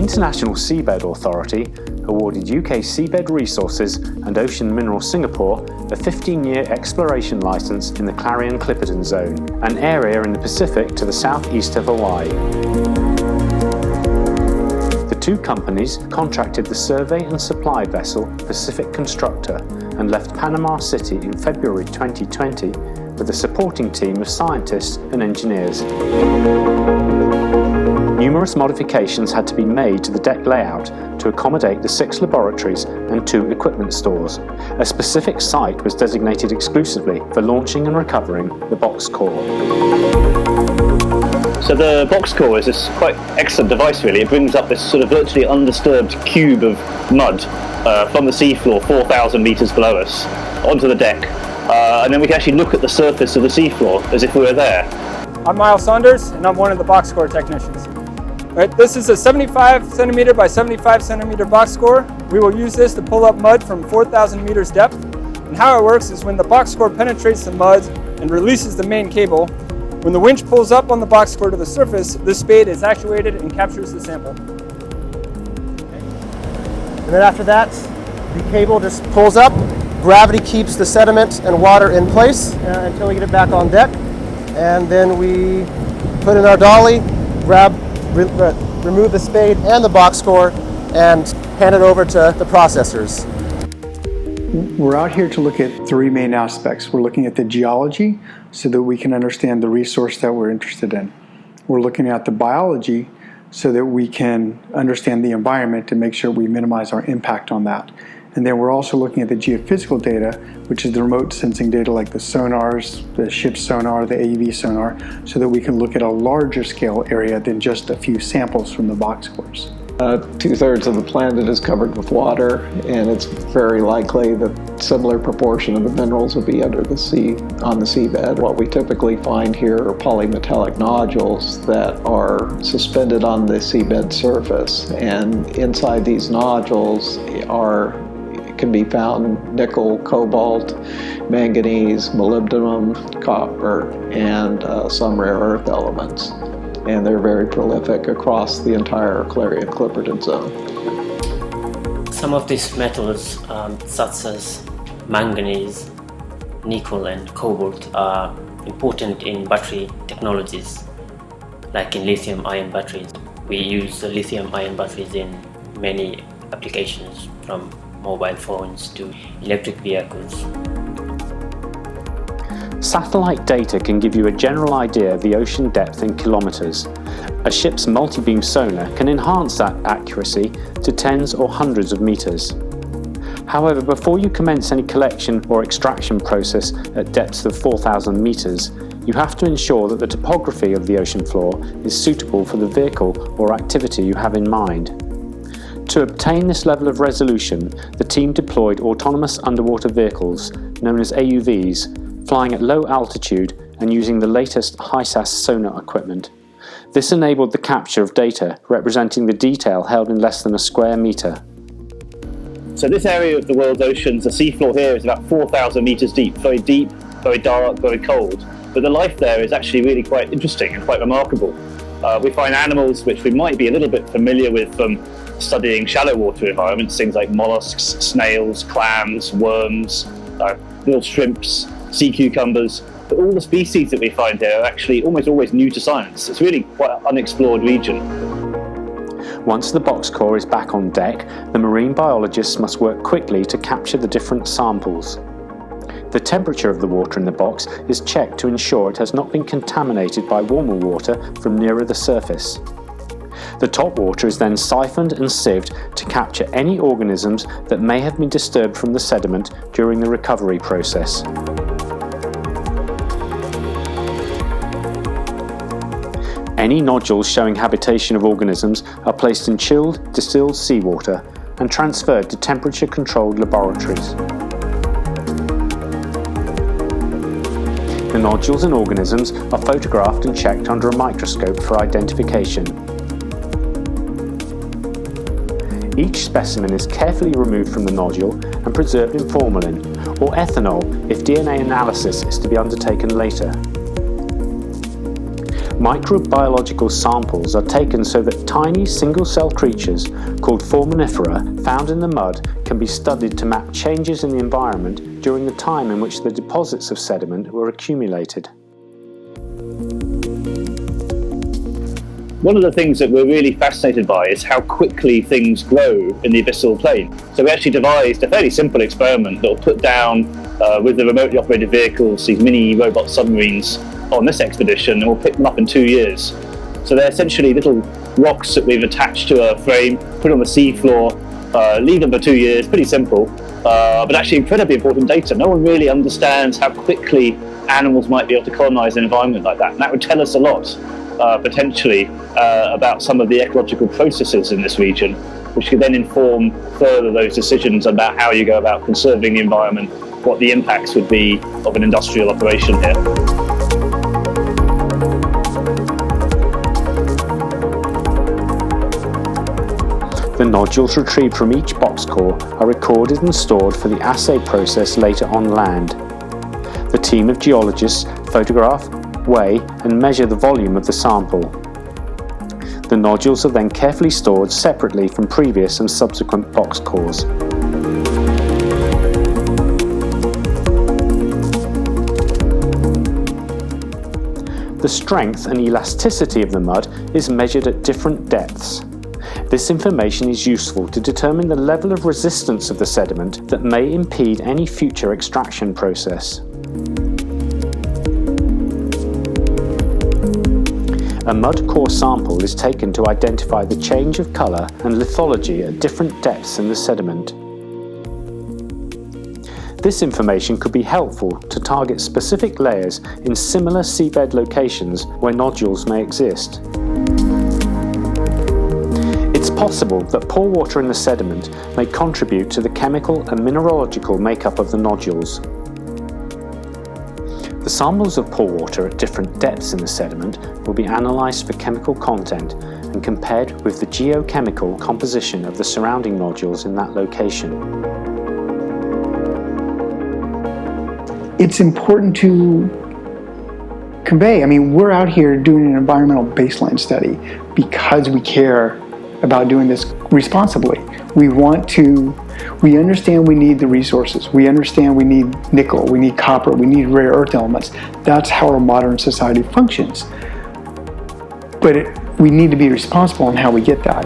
International Seabed Authority awarded UK Seabed Resources and Ocean Minerals Singapore a 15-year exploration licence in the Clarion-Clipperton Zone, an area in the Pacific to the southeast of Hawaii. The two companies contracted the survey and supply vessel Pacific Constructor and left Panama City in February 2020 with a supporting team of scientists and engineers. Numerous modifications had to be made to the deck layout to accommodate the 6 laboratories and 2 equipment stores. A specific site was designated exclusively for launching and recovering the box core. So the box core is this quite excellent device really. It brings up this sort of virtually undisturbed cube of mud from the seafloor 4,000 metres below us onto the deck. And then we can actually look at the surface of the seafloor as if we were there. I'm Miles Saunders and I'm one of the box core technicians. Right, this is a 75 centimeter by 75 centimeter box core. We will use this to pull up mud from 4,000 meters depth. And how it works is when the box core penetrates the mud and releases the main cable, when the winch pulls up on the box core to the surface, this spade is actuated and captures the sample. And then after that, the cable just pulls up. Gravity keeps the sediment and water in place until we get it back on deck. And then we put in our dolly, remove the spade and the box core, and hand it over to the processors. We're out here to look at 3 main aspects. We're looking at the geology so that we can understand the resource that we're interested in. We're looking at the biology so that we can understand the environment and make sure we minimize our impact on that. And then we're also looking at the geophysical data, which is the remote sensing data like the sonars, the ship's sonar, the AUV sonar, so that we can look at a larger scale area than just a few samples from the box cores. 2/3 of the planet is covered with water, and it's very likely that similar proportion of the minerals will be under the sea, on the seabed. What we typically find here are polymetallic nodules that are suspended on the seabed surface, and inside these nodules can be found nickel, cobalt, manganese, molybdenum, copper, and some rare earth elements. And they're very prolific across the entire Clarion-Clipperton zone. Some of these metals, such as manganese, nickel and cobalt, are important in battery technologies, like in lithium-ion batteries. We use lithium-ion batteries in many applications, from mobile phones to electric vehicles. Satellite data can give you a general idea of the ocean depth in kilometres. A ship's multi-beam sonar can enhance that accuracy to tens or hundreds of metres. However, before you commence any collection or extraction process at depths of 4,000 metres, you have to ensure that the topography of the ocean floor is suitable for the vehicle or activity you have in mind. To obtain this level of resolution, the team deployed autonomous underwater vehicles, known as AUVs, flying at low altitude and using the latest HISAS sonar equipment. This enabled the capture of data representing the detail held in less than a square metre. So this area of the world's oceans, the seafloor here is about 4,000 metres deep, very dark, very cold. But the life there is actually really quite interesting and quite remarkable. We find animals which we might be a little bit familiar with from studying shallow water environments, things like mollusks, snails, clams, worms, little shrimps, sea cucumbers. But all the species that we find here are actually almost always new to science. It's really quite an unexplored region. Once the box core is back on deck, the marine biologists must work quickly to capture the different samples. The temperature of the water in the box is checked to ensure it has not been contaminated by warmer water from nearer the surface. The top water is then siphoned and sieved to capture any organisms that may have been disturbed from the sediment during the recovery process. Any nodules showing habitation of organisms are placed in chilled, distilled seawater and transferred to temperature-controlled laboratories. The nodules and organisms are photographed and checked under a microscope for identification. Each specimen is carefully removed from the nodule and preserved in formalin, or ethanol if DNA analysis is to be undertaken later. Microbiological samples are taken so that tiny single-cell creatures called foraminifera found in the mud can be studied to map changes in the environment during the time in which the deposits of sediment were accumulated. One of the things that we're really fascinated by is how quickly things grow in the abyssal plain. So we actually devised a fairly simple experiment that will put down with the remotely operated vehicles, these mini robot submarines on this expedition, and we'll pick them up in 2 years. So they're essentially little rocks that we've attached to a frame, put on the sea floor, leave them for 2 years, pretty simple, but actually incredibly important data. No one really understands how quickly animals might be able to colonize an environment like that, and that would tell us a lot. Potentially about some of the ecological processes in this region, which could then inform further those decisions about how you go about conserving the environment, what the impacts would be of an industrial operation here. The nodules retrieved from each box core are recorded and stored for the assay process later on land. The team of geologists photograph, weigh and measure the volume of the sample. The nodules are then carefully stored separately from previous and subsequent box cores. The strength and elasticity of the mud is measured at different depths. This information is useful to determine the level of resistance of the sediment that may impede any future extraction process. A mud core sample is taken to identify the change of colour and lithology at different depths in the sediment. This information could be helpful to target specific layers in similar seabed locations where nodules may exist. It's possible that poor water in the sediment may contribute to the chemical and mineralogical makeup of the nodules. The samples of pore water at different depths in the sediment will be analysed for chemical content and compared with the geochemical composition of the surrounding nodules in that location. It's important to convey, we're out here doing an environmental baseline study because we care about doing this responsibly. We understand we need the resources. We understand we need nickel, we need copper, we need rare earth elements. That's how our modern society functions. But we need to be responsible in how we get that.